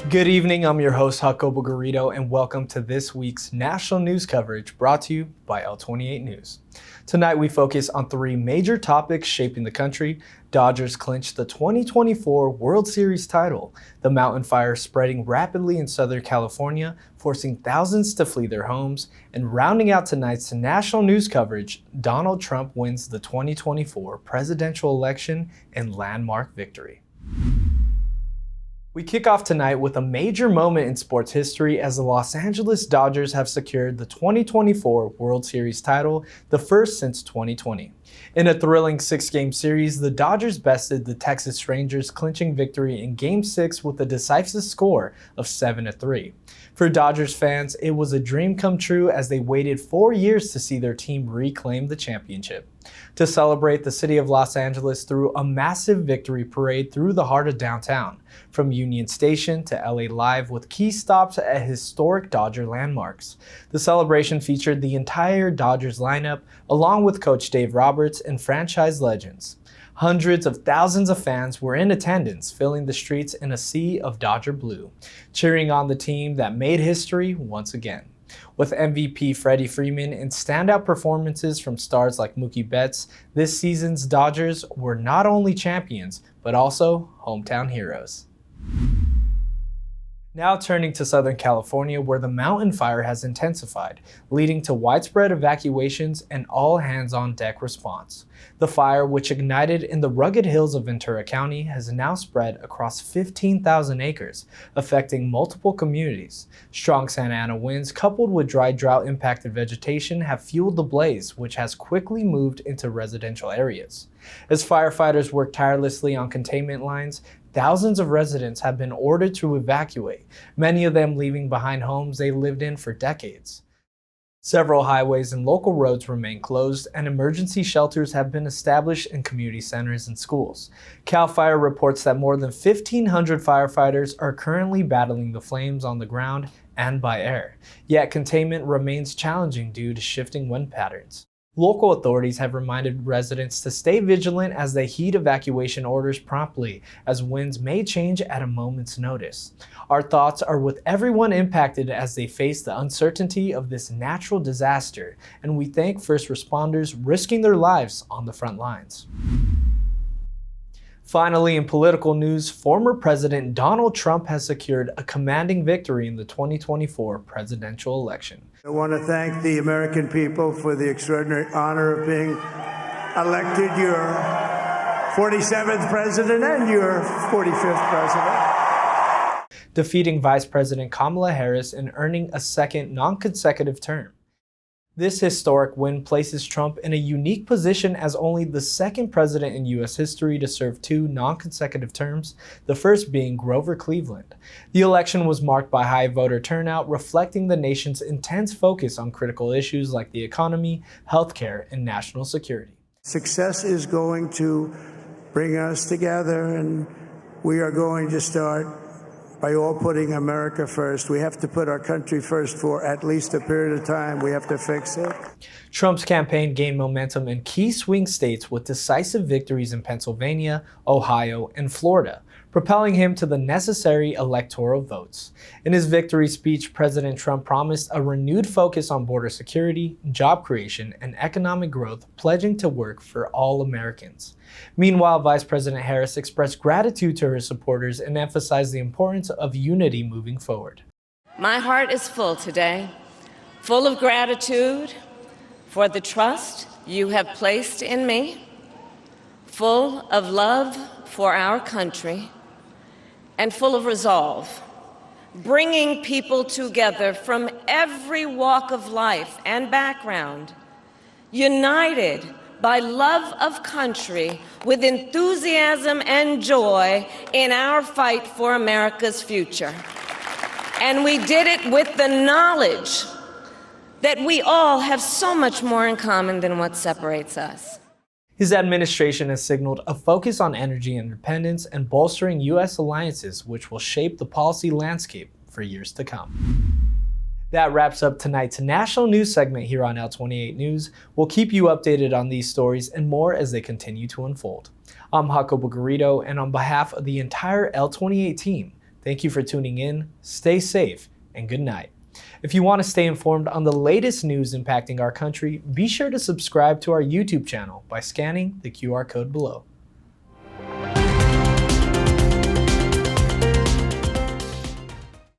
Good evening, I'm your host Jacobo Garrido, and welcome to this week's national news coverage brought to you by L28 News. Tonight we focus on three major topics shaping the country. Dodgers clinch the 2024 World Series title, the mountain fire spreading rapidly in Southern California, forcing thousands to flee their homes, and rounding out tonight's national news coverage, Donald Trump wins the 2024 presidential election in landmark victory. We kick off tonight with a major moment in sports history as the Los Angeles Dodgers have secured the 2024 World Series title, the first since 2020. In a thrilling six-game series, the Dodgers bested the Texas Rangers, clinching victory in Game 6 with a decisive score of 7-3. For Dodgers fans, it was a dream come true as they waited 4 years to see their team reclaim the championship. To celebrate, the city of Los Angeles threw a massive victory parade through the heart of downtown, from Union Station to LA Live, with key stops at historic Dodger landmarks. The celebration featured the entire Dodgers lineup, along with Coach Dave Roberts and franchise legends. Hundreds of thousands of fans were in attendance, filling the streets in a sea of Dodger blue, cheering on the team that made history once again. With MVP Freddie Freeman and standout performances from stars like Mookie Betts, this season's Dodgers were not only champions, but also hometown heroes. Now turning to Southern California, where the mountain fire has intensified, leading to widespread evacuations and all-hands-on-deck response. The fire, which ignited in the rugged hills of Ventura County, has now spread across 15,000 acres, affecting multiple communities. Strong Santa Ana winds, coupled with dry drought-impacted vegetation, have fueled the blaze, which has quickly moved into residential areas. As firefighters work tirelessly on containment lines, thousands of residents have been ordered to evacuate, many of them leaving behind homes they lived in for decades. Several highways and local roads remain closed, and emergency shelters have been established in community centers and schools. CAL FIRE reports that more than 1,500 firefighters are currently battling the flames on the ground and by air, yet containment remains challenging due to shifting wind patterns. Local authorities have reminded residents to stay vigilant as they heed evacuation orders promptly, as winds may change at a moment's notice. Our thoughts are with everyone impacted as they face the uncertainty of this natural disaster, and we thank first responders risking their lives on the front lines. Finally, in political news, former President Donald Trump has secured a commanding victory in the 2024 presidential election. I want to thank the American people for the extraordinary honor of being elected your 47th president and your 45th president. Defeating Vice President Kamala Harris and earning a second non-consecutive term. This historic win places Trump in a unique position as only the second president in U.S. history to serve two non-consecutive terms, the first being Grover Cleveland. The election was marked by high voter turnout, reflecting the nation's intense focus on critical issues like the economy, healthcare, and national security. Success is going to bring us together, and we are going to start by all putting America first. We have to put our country first for at least a period of time. We have to fix it. Trump's campaign gained momentum in key swing states with decisive victories in Pennsylvania, Ohio, and Florida, propelling him to the necessary electoral votes. In his victory speech, President Trump promised a renewed focus on border security, job creation, and economic growth, pledging to work for all Americans. Meanwhile, Vice President Harris expressed gratitude to her supporters and emphasized the importance of unity moving forward. My heart is full today, full of gratitude for the trust you have placed in me, full of love for our country, and full of resolve, bringing people together from every walk of life and background, united by love of country, with enthusiasm and joy in our fight for America's future. And we did it with the knowledge that we all have so much more in common than what separates us. His administration has signaled a focus on energy independence and bolstering U.S. alliances, which will shape the policy landscape for years to come. That wraps up tonight's national news segment here on L28 News. We'll keep you updated on these stories and more as they continue to unfold. I'm Jacobo Garrido, and on behalf of the entire L28 team, Thank you for tuning in, stay safe, and good night. If you want to stay informed on the latest news impacting our country, be sure to subscribe to our YouTube channel by scanning the QR code below.